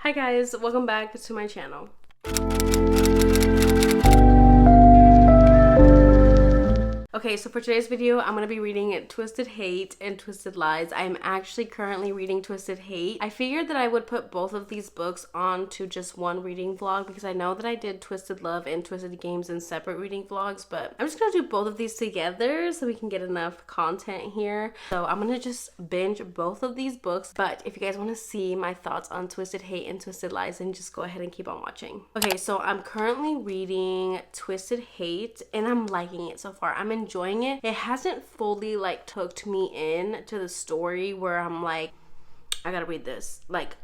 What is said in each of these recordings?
Hi guys, welcome back to my channel. Okay, so for today's video, I'm going to be reading Twisted Hate and Twisted Lies. I'm actually currently reading Twisted Hate. I figured that I would put both of these books onto just one reading vlog because I know that I did Twisted Love and Twisted Games in separate reading vlogs, but I'm just going to do both of these together so we can get enough content here. So I'm going to just binge both of these books, but if you guys want to see my thoughts on Twisted Hate and Twisted Lies, then just go ahead and keep on watching. Okay, so I'm currently reading Twisted Hate and I'm liking it so far. I'm enjoying it. It hasn't fully like hooked me in to the story where I'm like, I gotta read this. Like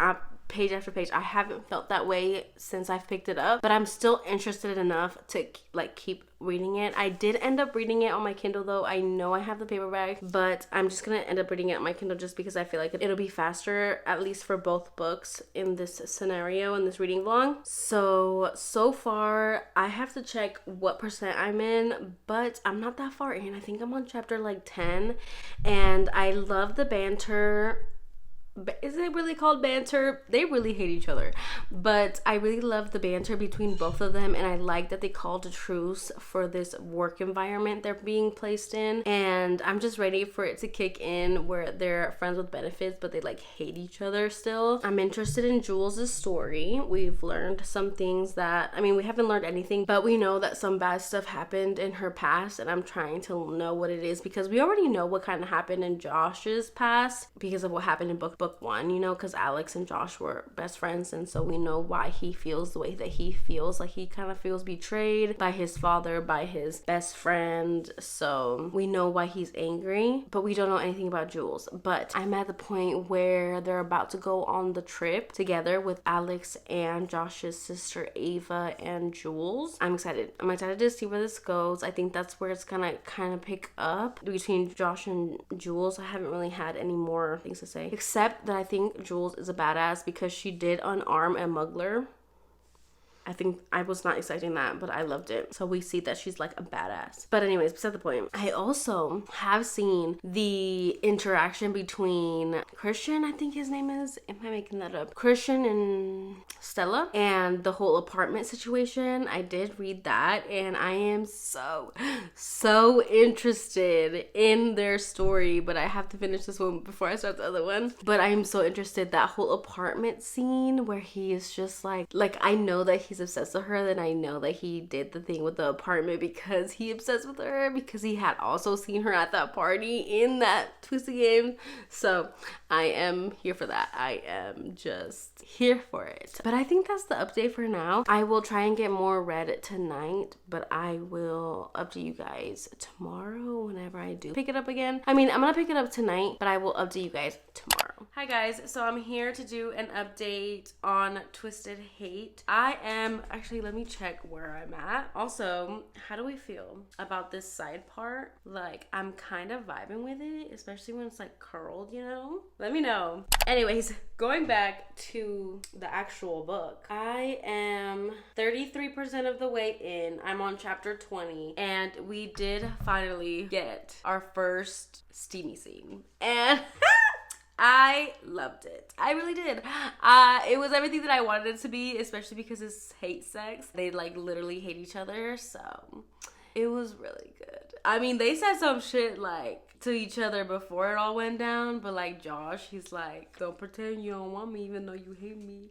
page after page. I haven't felt that way since I've picked it up, but I'm still interested enough to like keep reading it. I did end up reading it on my Kindle though. I know I have the paperback, but I'm just gonna end up reading it on my Kindle just because I feel like it'll be faster, at least for both books in this scenario, in this reading vlog. So far, I have to check what percent I'm in, but I'm not that far in. I think I'm on chapter like 10, and I love the banter. Is it really called banter? They really hate each other, but I really love the banter between both of them, and I like that they called a truce for this work environment they're being placed in, and I'm just ready for it to kick in where they're friends with benefits but they like hate each other still. I'm interested in Jules' story. We've learned some things that, I mean, we haven't learned anything, but we know that some bad stuff happened in her past, and I'm trying to know what it is because we already know what kind of happened in Josh's past because of what happened in book one, you know, because Alex and Josh were best friends, and so we know why he feels the way that he feels. Like he kind of feels betrayed by his father, by his best friend, so we know why he's angry, but we don't know anything about Jules. But I'm at the point where they're about to go on the trip together with Alex and Josh's sister Ava and Jules. I'm excited to see where this goes. I think that's where it's gonna kind of pick up between Josh and Jules. I haven't really had any more things to say except that I think Jules is a badass because she did unarm a muggler. I think I was not expecting that, but I loved it. So we see that she's like a badass. But anyways, beside the point, I also have seen the interaction between Christian, I think his name is, am I making that up? Christian and Stella, and the whole apartment situation. I did read that, and I am so interested in their story, but I have to finish this one before I start the other one. But I am so interested. That whole apartment scene where he is just like I know that he's obsessed with her, then I know that he did the thing with the apartment because he obsessed with her, because he had also seen her at that party in that Twisted Game. So I am here for that. I am just here for it. But I think that's the update for now. I will try and get more read tonight, but I will update you guys tomorrow whenever I do pick it up again. I mean, I'm gonna pick it up tonight, but I will update you guys tomorrow. Hi guys, so I'm here to do an update on Twisted Hate. Actually, let me check where I'm at. Also, how do we feel about this side part? Like, I'm kind of vibing with it, especially when it's like curled, you know? Let me know. Anyways, going back to the actual book, I am 33% of the way in. I'm on chapter 20, and we did finally get our first steamy scene. And I loved it. I really did. It was everything that I wanted it to be, especially because it's hate sex. They like literally hate each other, so it was really good. I mean, they said some shit like to each other before it all went down, but like Josh, he's like, don't pretend you don't want me even though you hate me.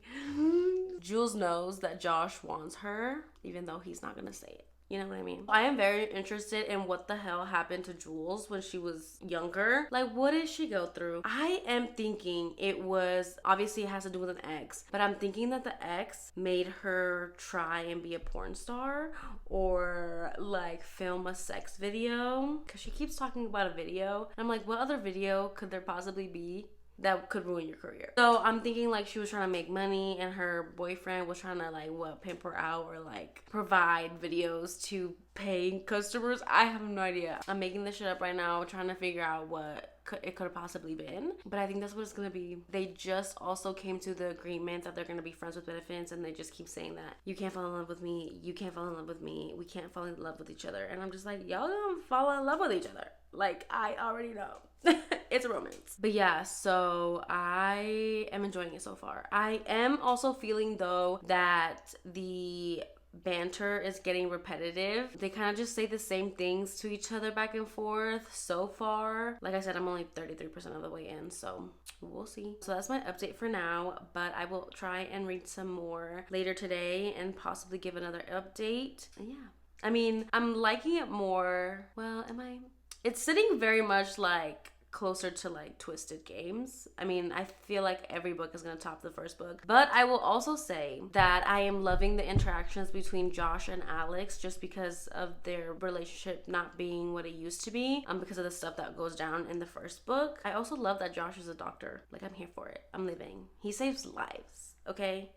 Jules knows that Josh wants her, even though he's not gonna say it. You know what I mean? I am very interested in what the hell happened to Jules when she was younger. Like, what did she go through? I am thinking it was, obviously it has to do with an ex, but I'm thinking that the ex made her try and be a porn star or like film a sex video. Cause she keeps talking about a video. And I'm like, what other video could there possibly be that could ruin your career? So I'm thinking like she was trying to make money and her boyfriend was trying to like pimp her out or like provide videos to paying customers. I have no idea. I'm making this shit up right now, trying to figure out what it could have possibly been, but I think that's what it's gonna be. They just also came to the agreement that they're gonna be friends with benefits, and they just keep saying that you can't fall in love with me, you can't fall in love with me, we can't fall in love with each other. And I'm just like, y'all gonna fall in love with each other. Like, I already know. It's a romance. But yeah, so I am enjoying it so far. I am also feeling though that the banter is getting repetitive. They kind of just say the same things to each other back and forth so far. Like I said, I'm only 33% of the way in, so we'll see. So that's my update for now, but I will try and read some more later today and possibly give another update. And yeah, I mean, I'm liking it more. Well, am I? It's sitting very much like closer to like Twisted Games. I mean, I feel like every book is gonna top the first book. But I will also say that I am loving the interactions between Josh and Alex just because of their relationship not being what it used to be, because of the stuff that goes down in the first book. I also love that Josh is a doctor. Like, I'm here for it. I'm living. He saves lives, okay?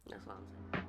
That's what I'm saying.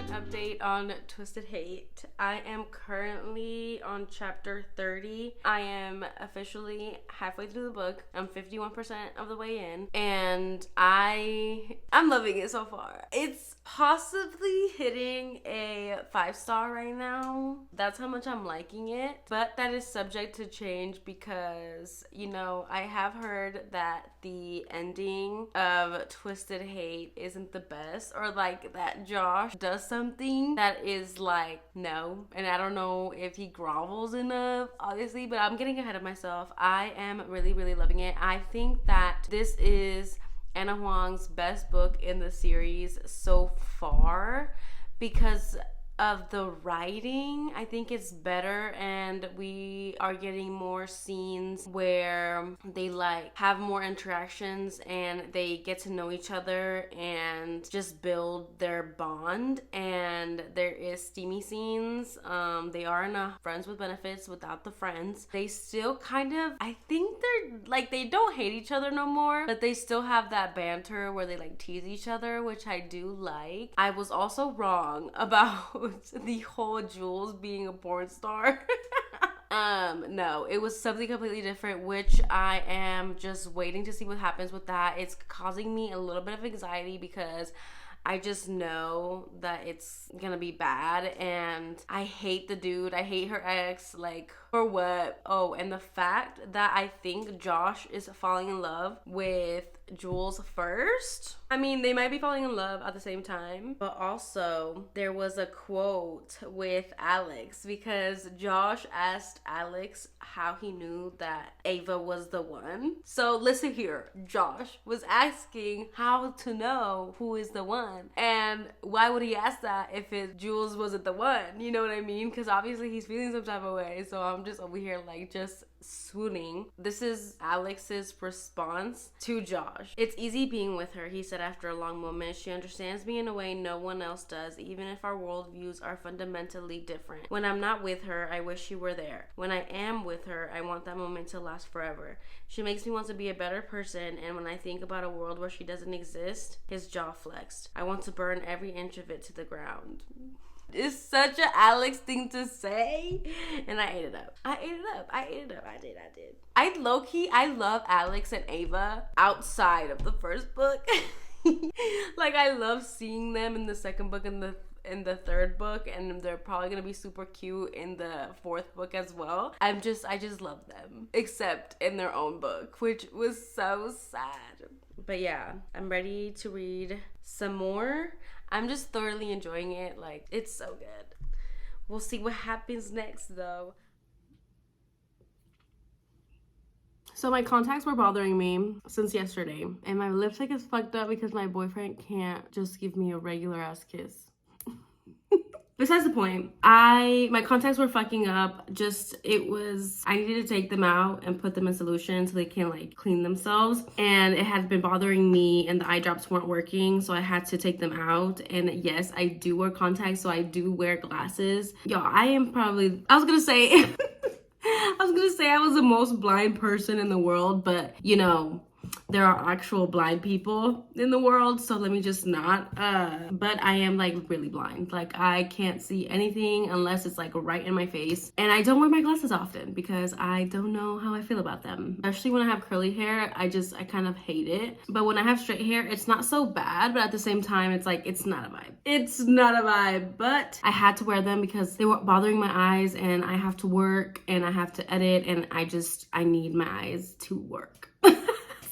Update on Twisted Hate. I am currently on chapter 30. I am officially halfway through the book. I'm 51% of the way in, and I'm loving it so far. It's possibly hitting a 5-star right now. That's how much I'm liking it, but that is subject to change because, you know, I have heard that the ending of Twisted Hate isn't the best, or like that Josh does something that is like no, and I don't know if he grovels enough, obviously, but I'm getting ahead of myself. I am really loving it. I think that this is Anna Huang's best book in the series so far because of the writing. I think it's better, and we are getting more scenes where they like have more interactions and they get to know each other and just build their bond. And there is steamy scenes. They are in a friends with benefits without the friends. They still kind of, I think they're like, they don't hate each other no more, but they still have that banter where they like tease each other, which I do like. I was also wrong about the whole Jules being a porn star. No, it was something completely different, which I am just waiting to see what happens with that. It's causing me a little bit of anxiety because I just know that it's gonna be bad, and I hate the dude. I hate her ex. Like, for what? Oh, and the fact that I think Josh is falling in love with Jules first. I mean, they might be falling in love at the same time, but also there was a quote with Alex because Josh asked Alex how he knew that Ava was the one. So listen here, Josh was asking how to know who is the one, and why would he ask that if Jules wasn't the one? You know what I mean? Because obviously he's feeling some type of way. So I'm just over here like just swooning. This is Alex's response to Josh. It's easy being with her, he said after a long moment. She understands me in a way no one else does, even if our worldviews are fundamentally different. When I'm not with her, I wish she were there. When I am with her, I want that moment to last forever. She makes me want to be a better person, and when I think about a world where she doesn't exist, his jaw flexed. I want to burn every inch of it to the ground. It's such an Alex thing to say, and I ate it up. I did. I low-key, I love Alex and Ava outside of the first book. Like, I love seeing them in the second book and the third book, and they're probably gonna be super cute in the fourth book as well. I just love them, except in their own book, which was so sad. But yeah, I'm ready to read some more. I'm just thoroughly enjoying it. Like, it's so good. We'll see what happens next, though. So my contacts were bothering me since yesterday, and my lipstick is fucked up because my boyfriend can't just give me a regular ass kiss. besides the point, my contacts were fucking up. I needed to take them out and put them in solution so they can like clean themselves. And it had been bothering me and the eye drops weren't working. So I had to take them out. And yes, I do wear contacts. So I do wear glasses. Yo, I was gonna say, I was the most blind person in the world, but you know, there are actual blind people in the world, so let me just not. But I am like really blind. Like I can't see anything unless it's like right in my face. And I don't wear my glasses often because I don't know how I feel about them. Especially when I have curly hair, I kind of hate it. But when I have straight hair, it's not so bad, but at the same time, it's like, it's not a vibe. It's not a vibe, but I had to wear them because they were bothering my eyes and I have to work and I have to edit and I need my eyes to work.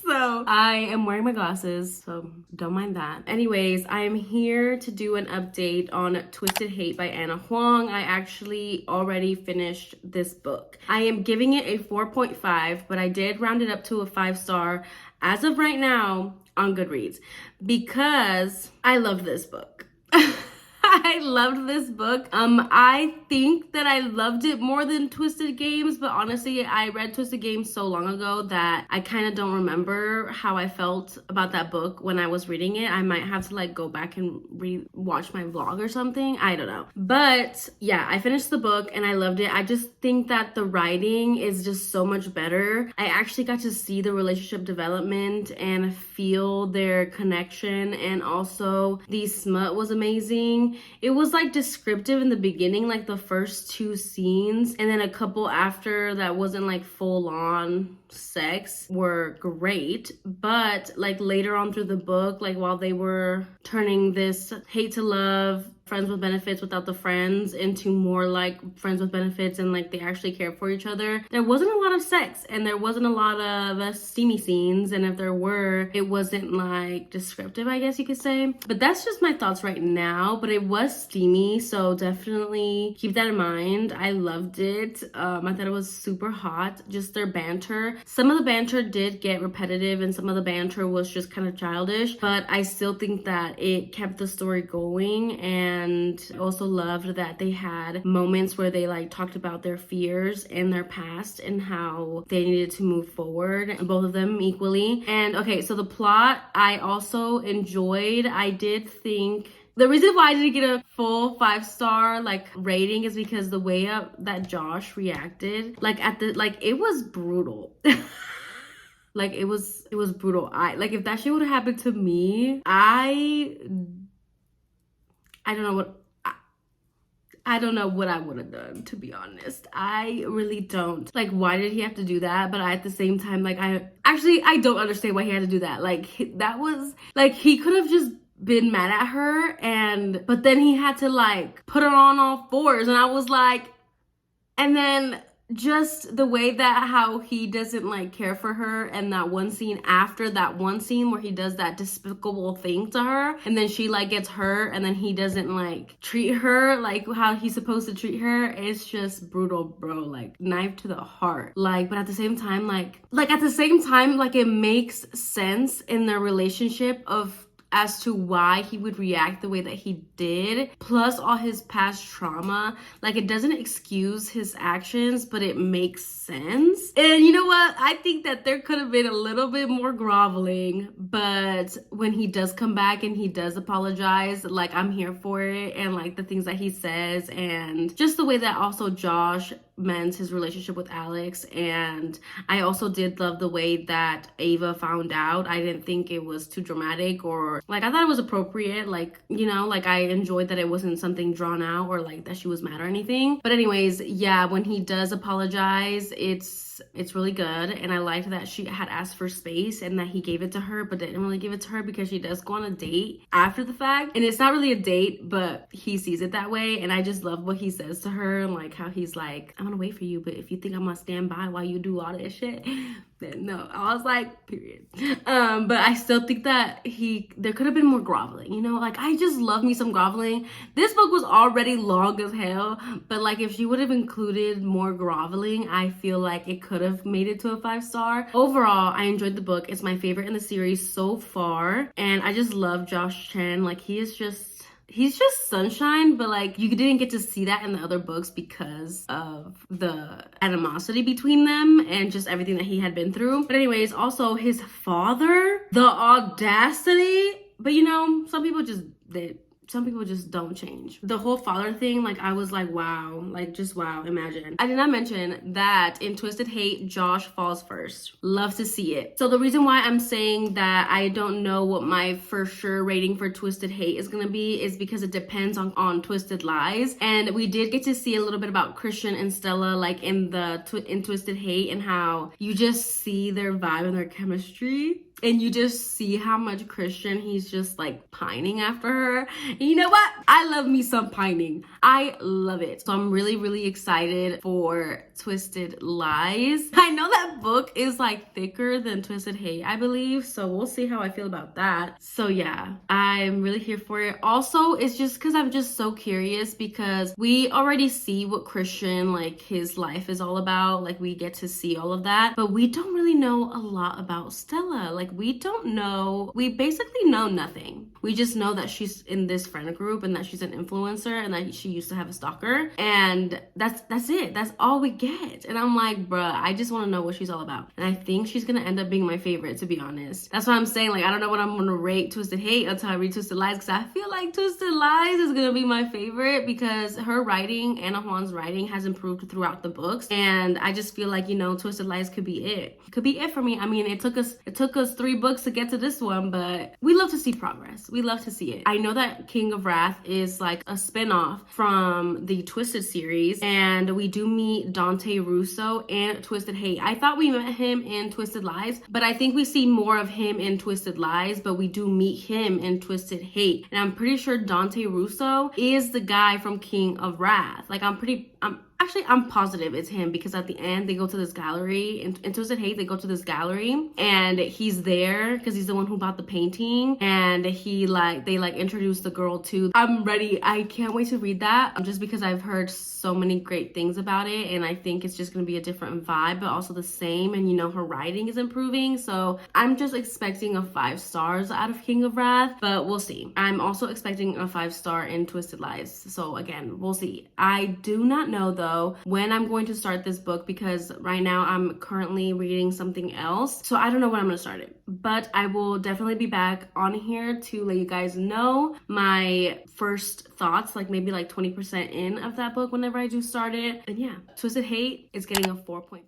So I am wearing my glasses, so don't mind that. Anyways, I am here to do an update on Twisted Hate by Anna Huang. I actually already finished this book. I am giving it a 4.5, but I did round it up to a 5-star as of right now on Goodreads because I love this book. I loved this book. I think that I loved it more than Twisted Games, but honestly, I read Twisted Games so long ago that I kind of don't remember how I felt about that book when I was reading it. I might have to like go back and watch my vlog or something. I don't know. But yeah, I finished the book and I loved it. I just think that the writing is just so much better. I actually got to see the relationship development and feel their connection, and also the smut was amazing. It was like descriptive in the beginning, like the first 2 scenes, and then a couple after that wasn't like full on sex were great. But like later on through the book, like while they were turning this hate to love, friends with benefits without the friends into more like friends with benefits and like they actually care for each other, there wasn't a lot of sex and there wasn't a lot of steamy scenes, and if there were, it wasn't like descriptive, I guess you could say. But that's just my thoughts right now, but it was steamy, so definitely keep that in mind. I loved it. I thought it was super hot. Just their banter, some of the banter did get repetitive and some of the banter was just kind of childish, but I still think that it kept the story going. And also loved that they had moments where they like talked about their fears and their past and how they needed to move forward, both of them equally. And okay, so the plot I also enjoyed. I did think the reason why I didn't get a full 5-star like rating is because the way that Josh reacted, like it was brutal. Like it was brutal. If that shit would have happened to me, I don't know what I would have done, to be honest. I really don't. Like, why did he have to do that? But at the same time, like, I don't understand why he had to do that. Like, that was, like, he could have just been mad at her, but then he had to, like, put her on all fours. And I was like, and then just the way that how he doesn't like care for her, and that one scene after that one scene where he does that despicable thing to her and then she like gets hurt and then he doesn't like treat her like how he's supposed to treat her, it's just brutal, bro. Like knife to the heart. Like, but at the same time, like it makes sense in their relationship as to why he would react the way that he did, plus all his past trauma. Like, it doesn't excuse his actions, but it makes sense. And you know what? I think that there could have been a little bit more groveling, but when he does come back and he does apologize, like, I'm here for it. And like the things that he says, and just the way that also Josh mends his relationship with Alex. And I also did love the way that Ava found out. I didn't think it was too dramatic, or like, I thought it was appropriate. Like, you know, like I enjoyed that it wasn't something drawn out or like that she was mad or anything. But anyways, yeah, when he does apologize, it's really good. And I liked that she had asked for space and that he gave it to her, but didn't really give it to her because she does go on a date after the fact. And it's not really a date, but he sees it that way. And I just love what he says to her, and like how he's like, I'm gonna wait for you, but if you think I'm gonna stand by while you do all this shit, then no. I was like, period. But I still think that there could have been more groveling, you know? Like, I just love me some groveling. This book was already long as hell, but like if she would have included more groveling, I feel like it could have made it to a 5-star. Overall, I enjoyed the book. It's my favorite in the series so far. And I just love Josh Chen. Like, he is just he's just sunshine, but like you didn't get to see that in the other books because of the animosity between them and just everything that he had been through. But anyways, also his father, the audacity. But you know, some people just don't change. The whole father thing, like I was like, wow, like just wow, imagine. I did not mention that in Twisted Hate, Josh falls first. Love to see it. So the reason why I'm saying that I don't know what my for sure rating for Twisted Hate is gonna be is because it depends on Twisted Lies. And we did get to see a little bit about Christian and Stella like in Twisted Hate, and how you just see their vibe and their chemistry. And you just see how much Christian, he's just like pining after her. And you know what? I love me some pining. I love it. So I'm really, really excited for Twisted Lies. I know that book is like thicker than Twisted Hate, I believe. So we'll see how I feel about that. So yeah, I'm really here for it. Also, it's just because I'm just so curious, because we already see what Christian, like his life is all about. Like we get to see all of that, but we don't really know a lot about Stella. Like we don't know, we basically know nothing. We just know that she's in this friend group and that she's an influencer and that she used to have a stalker, and that's it. That's all we get. And I'm like, bruh, I just want to know what she's all about. And I think she's gonna end up being my favorite, to be honest. That's what I'm saying. Like I don't know what I'm gonna rate Twisted Hate until I read Twisted Lies, because I feel like Twisted Lies is gonna be my favorite because her writing, Anna Huang's writing, has improved throughout the books, and I just feel like, you know, Twisted Lies could be it. Could be it for me. I mean, it took us 3 books to get to this one, but we love to see progress. We love to see it. I know that King of Wrath is like a spin-off from the Twisted series, and we do meet Dante Russo in Twisted Hate. I thought we met him in Twisted Lies, but I think we see more of him in Twisted Lies, but we do meet him in Twisted Hate. And I'm pretty sure Dante Russo is the guy from King of Wrath. Like I'm positive it's him, because at the end they go to this gallery in Twisted Hate. They go to this gallery and he's there because he's the one who bought the painting, and they introduce the girl to. I'm ready. I can't wait to read that, just because I've heard so many great things about it, and I think it's just gonna be a different vibe, but also the same. And you know, her writing is improving, so I'm just expecting a 5 stars out of King of Wrath, but we'll see. I'm also expecting a 5-star in Twisted Lies, so again, we'll see. I do not know though when I'm going to start this book, because right now I'm currently reading something else, so I don't know when I'm gonna start it, but I will definitely be back on here to let you guys know my first thoughts, like maybe like 20% in of that book whenever I do start it. And yeah, Twisted Hate is getting a 4.5.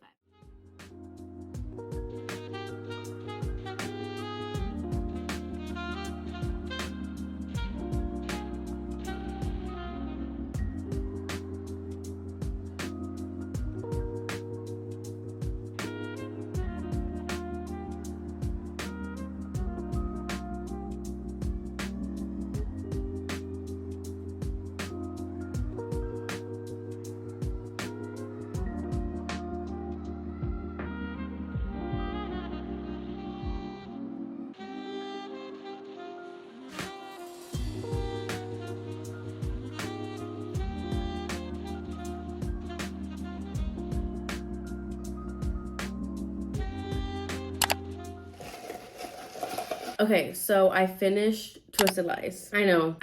Okay, so I finished Twisted Lies. I know.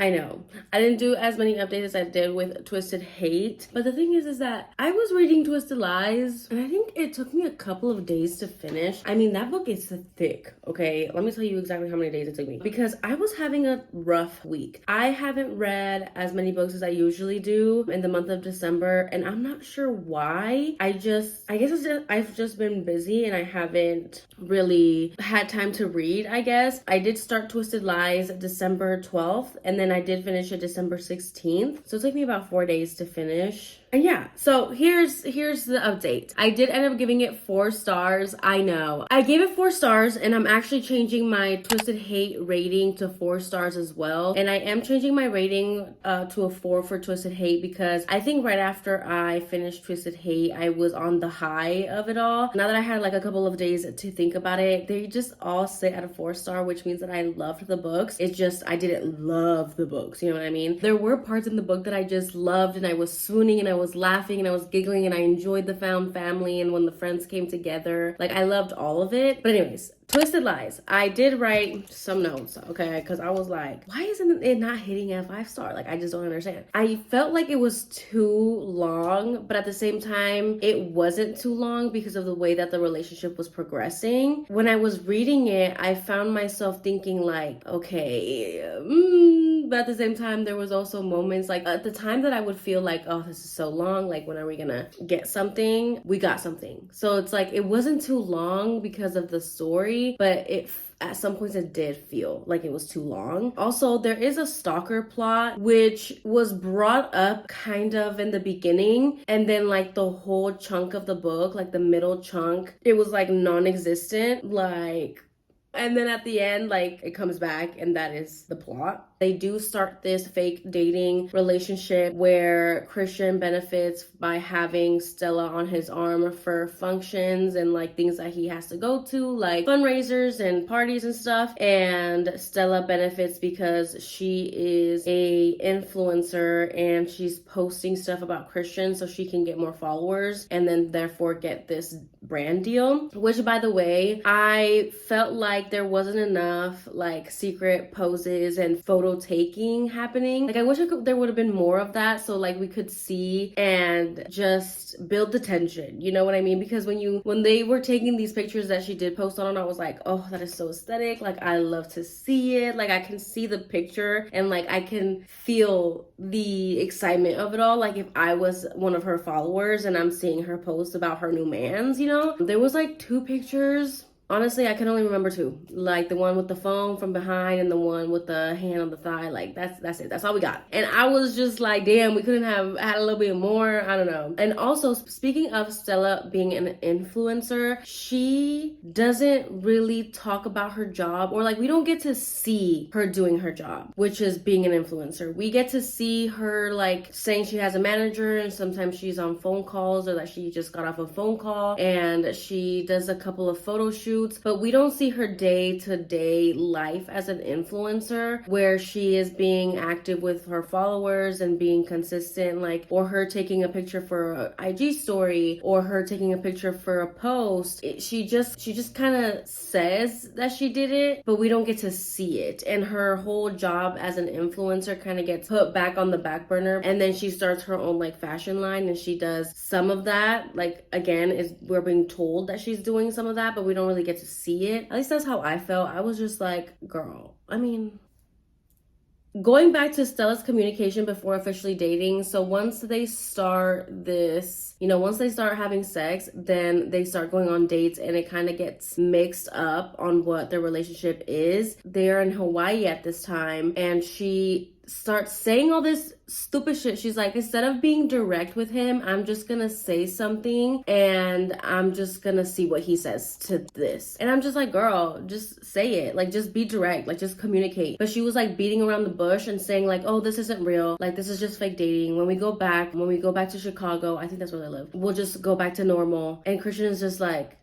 I didn't do as many updates as I did with Twisted Hate, but the thing is that I was reading Twisted Lies, and I think it took me a couple of days to finish. I mean, that book is thick, okay? Let me tell you exactly how many days it took me, because I was having a rough week. I haven't read as many books as I usually do in the month of December, and I'm not sure why. I guess I've just been busy and I haven't really had time to read, I guess. I did start Twisted Lies December 12th, and then I did finish it December 16th. So it took me about 4 days to finish. And yeah, so here's the update. I did end up giving it 4 stars. I know. I gave it 4 stars, and I'm actually changing my Twisted Hate rating to 4 stars as well. And I am changing my rating to a 4 for Twisted Hate, because I think right after I finished Twisted Hate, I was on the high of it all. Now that I had like a couple of days to think about it, they just all sit at a 4-star, which means that I loved the books. It's just I didn't love the books, you know what I mean? There were parts in the book that I just loved, and I was swooning and I was was laughing and I was giggling and I enjoyed the found family and when the friends came together. Like, I loved all of it. But anyways, Twisted Lies. I did write some notes, okay? Because I was like, why isn't it not hitting a 5-star? Like, I just don't understand. I felt like it was too long, but at the same time, it wasn't too long because of the way that the relationship was progressing. When I was reading it, I found myself thinking like, okay, but at the same time, there was also moments like at the time that I would feel like, oh, this is so long. Like, when are we gonna get something? We got something. So it's like, it wasn't too long because of the story, but at some points it did feel like it was too long. Also, there is a stalker plot which was brought up kind of in the beginning, and then like the whole chunk of the book, like the middle chunk, it was like non-existent, like, and then at the end, like, it comes back and that is the plot. They do start this fake dating relationship where Christian benefits by having Stella on his arm for functions and like things that he has to go to, like fundraisers and parties and stuff. And Stella benefits because she is a influencer and she's posting stuff about Christian so she can get more followers and then therefore get this brand deal. Which, by the way, I felt like there wasn't enough like secret poses and photo taking happening. Like, I wish there would have been more of that so like we could see and just build the tension, you know what I mean? Because when they were taking these pictures that she did post on, I was like, oh, that is so aesthetic. Like, I love to see it. Like, I can see the picture and like I can feel the excitement of it all. Like, if I was one of her followers and I'm seeing her post about her new mans, you know? There was like 2 pictures. Honestly, I can only remember 2. Like, the one with the phone from behind and the one with the hand on the thigh. Like, that's it. That's all we got. And I was just like, damn, we couldn't have had a little bit more. I don't know. And also, speaking of Stella being an influencer, she doesn't really talk about her job, or like, we don't get to see her doing her job, which is being an influencer. We get to see her like saying she has a manager, and sometimes she's on phone calls, or that she just got off a phone call and she does a couple of photo shoots. But we don't see her day-to-day life as an influencer, where she is being active with her followers and being consistent, like, or her taking a picture for an IG story, or her taking a picture for a post. She just kind of says that she did it, but we don't get to see it. And her whole job as an influencer kind of gets put back on the back burner. And then she starts her own like fashion line, and she does some of that. Like, again, we're being told that she's doing some of that, but we don't really get to see it. At least that's how I felt. I was just like, girl, I mean, going back to Stella's communication before officially dating. So once they start this, you know, once they start having sex, then they start going on dates, and it kind of gets mixed up on what their relationship is. They're in Hawaii at this time, and she starts saying all this stupid shit. She's like, instead of being direct with him, I'm just gonna say something and I'm just gonna see what he says to this. And I'm just like, girl, just say it. Like, just be direct. Like, just communicate. But she was like beating around the bush and saying like, oh, this isn't real. Like, this is just fake dating. When we go back to Chicago, I think that's where they live, we'll just go back to normal. And Christian is just like,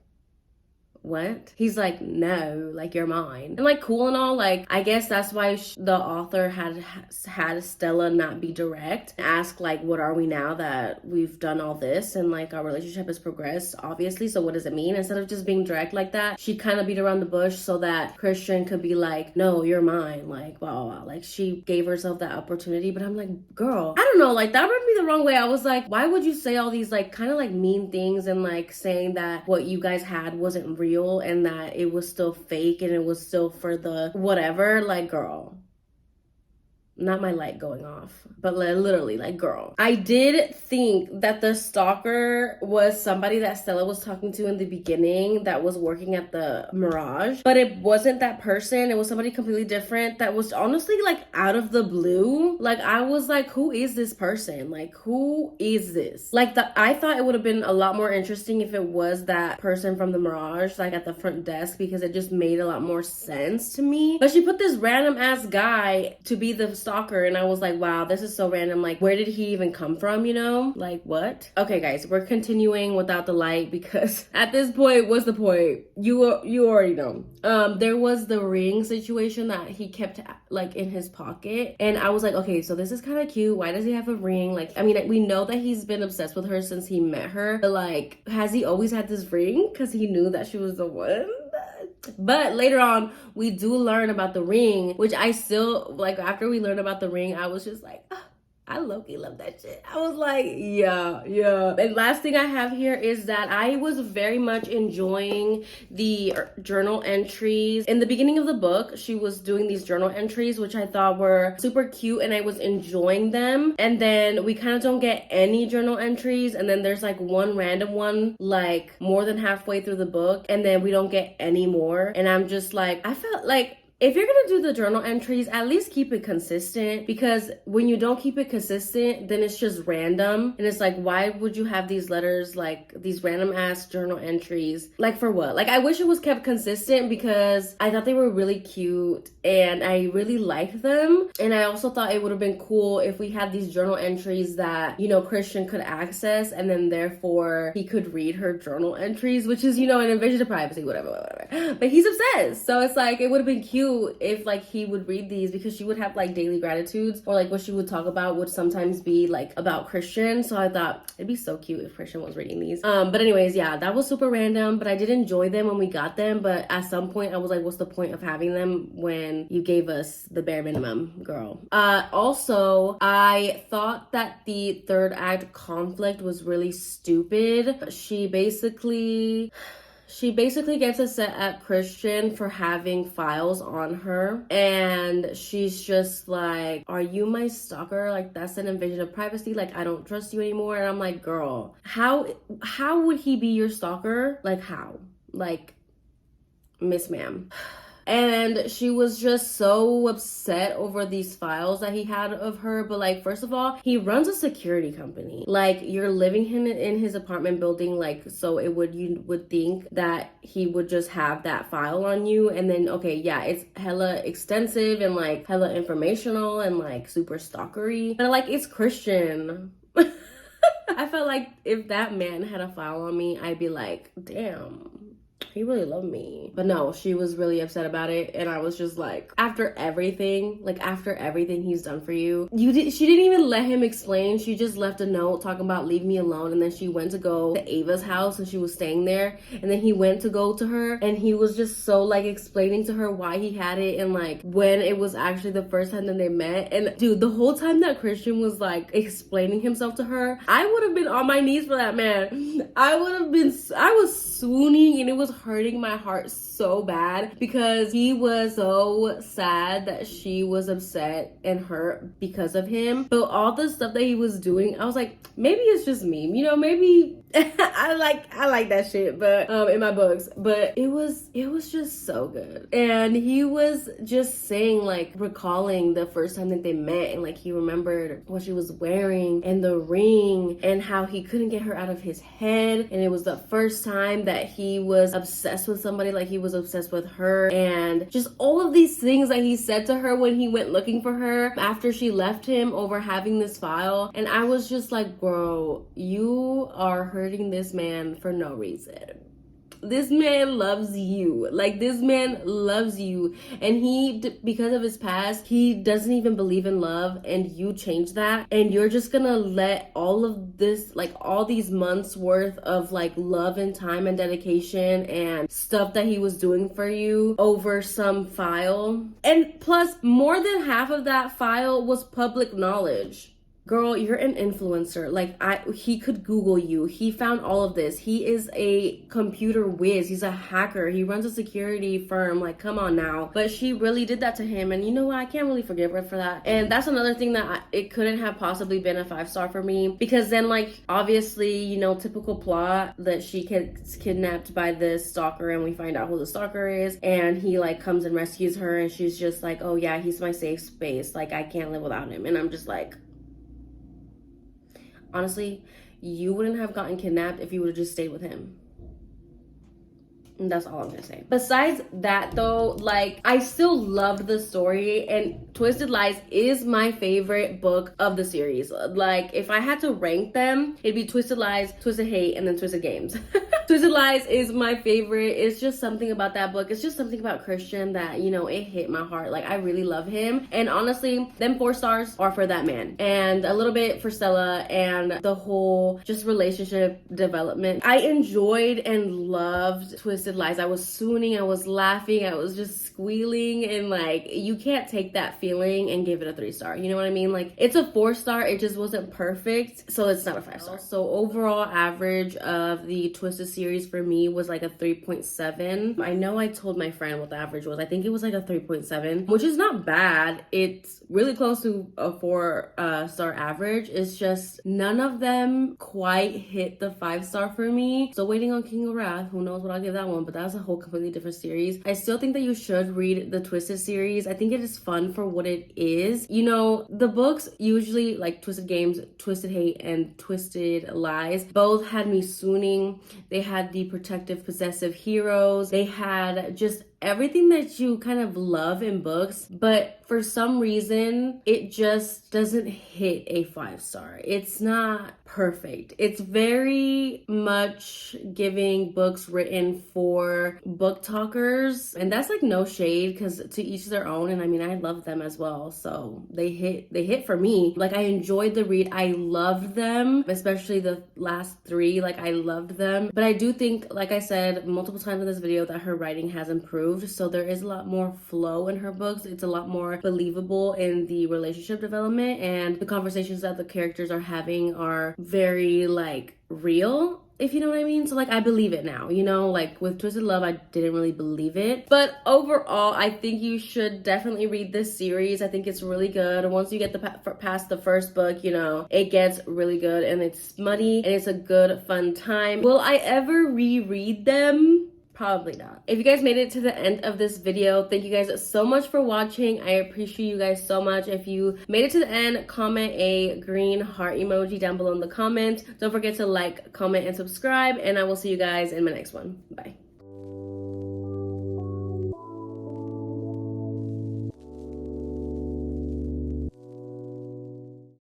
what? He's like, no, like, you're mine. And like, cool and all, like, I guess that's why the author had Stella not be direct, ask like, what are we now that we've done all this and like our relationship has progressed, obviously, so what does it mean? Instead of just being direct like that, she kind of beat around the bush so that Christian could be like, no, you're mine, like, blah, blah, blah. Like, she gave herself that opportunity. But I'm like, girl, I don't know, like, that rubbed me the wrong way. I was like, why would you say all these like kind of like mean things and like saying that what you guys had wasn't real and that it was still fake and it was still for the whatever? Like, girl, not my light going off, but literally, like, girl. I did think that the stalker was somebody that Stella was talking to in the beginning that was working at the Mirage, but it wasn't that person. It was somebody completely different that was honestly like out of the blue. Like, I was like, who is this person? Like, who is this? Like, I thought it would have been a lot more interesting if it was that person from the Mirage, like at the front desk, because it just made a lot more sense to me. But she put this random ass guy to be the stalker. stalker. And I was like, wow, this is so random. Like, where did he even come from, you know? Like, what? Okay, guys, we're continuing without the light because at this point, what's the point? You already know. There was the ring situation that he kept like in his pocket. And I was like, okay, so this is kind of cute. Why does he have a ring? Like, I mean, we know that he's been obsessed with her since he met her. But like, has he always had this ring? Because he knew that she was the one? But later on, we do learn about the ring, which I still, like, after we learned about the ring, I was just like, oh, I low-key love that shit. I was like, yeah. And last thing I have here is that I was very much enjoying the journal entries. In the beginning of the book, she was doing these journal entries, which I thought were super cute, and I was enjoying them. And then we kind of don't get any journal entries, and then there's like one random one, like more than halfway through the book, and then we don't get any more. And I'm just like, I felt like, if you're gonna do the journal entries, at least keep it consistent, because when you don't keep it consistent, then it's just random. And it's like, why would you have these letters, like these random ass journal entries? Like, for what? Like, I wish it was kept consistent because I thought they were really cute and I really liked them. And I also thought it would have been cool if we had these journal entries that, you know, Christian could access, and then therefore he could read her journal entries, which is, you know, an invasion of privacy, whatever. But he's obsessed. So it's like, it would have been cute if like he would read these, because she would have like daily gratitudes, or like what she would talk about would sometimes be like about Christian. So I thought it'd be so cute if Christian was reading these. But anyways, yeah, that was super random, but I did enjoy them when we got them. But at some point I was like, what's the point of having them when you gave us the bare minimum, girl? Also, I thought that the third act conflict was really stupid. She basically gets upset at Christian for having files on her, and she's just like, are you my stalker? Like, that's an invasion of privacy. Like, I don't trust you anymore. And I'm like, girl, how would he be your stalker? Like, how? Like, Miss Ma'am. And she was just so upset over these files that he had of her. But like, first of all, he runs a security company. Like, you're living in his apartment building, like, so you would think that he would just have that file on you. And then, okay, yeah, it's hella extensive and like hella informational and like super stalkery, but like, it's Christian. I felt like if that man had a file on me, I'd be like, damn, he really loved me. But no, she was really upset about it. And I was just like, after everything he's done for you, she didn't even let him explain. She just left a note talking about leave me alone. And then she went to go to Ava's house and she was staying there. And then he went to go to her and he was just so like explaining to her why he had it and like when it was actually the first time that they met. And dude, the whole time that Christian was like explaining himself to her, I would have been on my knees for that man. I was swooning, and it was hurting my heart so bad because he was so sad that she was upset and hurt because of him. But all the stuff that he was doing, I was like, maybe it's just me, you know, maybe I like that shit, but in my books. But it was just so good. And he was just saying, like, recalling the first time that they met, and like he remembered what she was wearing and the ring and how he couldn't get her out of his head. And it was the first time that he was obsessed with somebody, like he was obsessed with her, and just all of these things that he said to her when he went looking for her after she left him over having this file. And I was just like, bro, you are hurting this man for no reason. This man loves you. Like, this man loves you. And he, because of his past, he doesn't even believe in love. And you change that. And you're just gonna let all of this, like, all these months worth of, like, love and time and dedication and stuff that he was doing for you over some file. And plus, more than half of that file was public knowledge. Girl, you're an influencer. Like, he could Google you. He found all of this. He is a computer whiz. He's a hacker. He runs a security firm. Like, come on now. But she really did that to him. And you know what? I can't really forgive her for that. And that's another thing that it couldn't have possibly been a 5-star for me. Because then, like, obviously, you know, typical plot that she gets kidnapped by this stalker and we find out who the stalker is. And he, like, comes and rescues her. And she's just like, oh, yeah, he's my safe space. Like, I can't live without him. And I'm just like, honestly, you wouldn't have gotten kidnapped if you would have just stayed with him. And that's all I'm gonna say. Besides that though, like, I still loved the story, and Twisted Lies is my favorite book of the series. Like, if I had to rank them, it'd be Twisted Lies, Twisted Hate, and then Twisted Games. Twisted Lies is my favorite. It's just something about that book. It's just something about Christian that, you know, it hit my heart. Like, I really love him. And honestly, them 4 stars are for that man. And a little bit for Stella and the whole just relationship development. I enjoyed and loved Twisted Lies. I was swooning, I was laughing, I was just squealing, and like, you can't take that feeling and give it a 3 star. You know what I mean? Like, it's a 4 star, it just wasn't perfect, so it's not a 5 star. So overall average of the Twisted series for me was like a 3.7. I know I told my friend what the average was. I think it was like a 3.7, which is not bad. It's really close to a 4 star average. It's just none of them quite hit the 5 star for me. So waiting on King of Wrath, who knows what I'll give that one, but that's a whole completely different series. I still think that you should read the Twisted series. I think it is fun for what it is. You know, the books usually, like Twisted Games, Twisted Hate, and Twisted Lies, both had me swooning. They had the protective, possessive heroes. They had just everything that you kind of love in books, but for some reason, it just doesn't hit a 5 star. It's not perfect. It's very much giving books written for book talkers, and that's like no shade, because to each their own, and I mean, I love them as well, so they hit for me. Like, I enjoyed the read. I loved them, especially the last 3. Like, I loved them, but I do think, like I said multiple times in this video, that her writing has improved, so there is a lot more flow in her books. It's a lot more believable in the relationship development, and the conversations that the characters are having are very like real, if you know what I mean. So like, I believe it now, you know. Like with Twisted Love, I didn't really believe it, but overall I think you should definitely read this series. I think it's really good. Once you get past the first book, you know, it gets really good, and it's smutty, and it's a good fun time. Will I ever reread them? Probably not. If you guys made it to the end of this video, thank you guys so much for watching. I appreciate you guys so much. If you made it to the end, comment a green heart emoji down below in the comments. Don't forget to like, comment, and subscribe, and I will see you guys in my next one. Bye.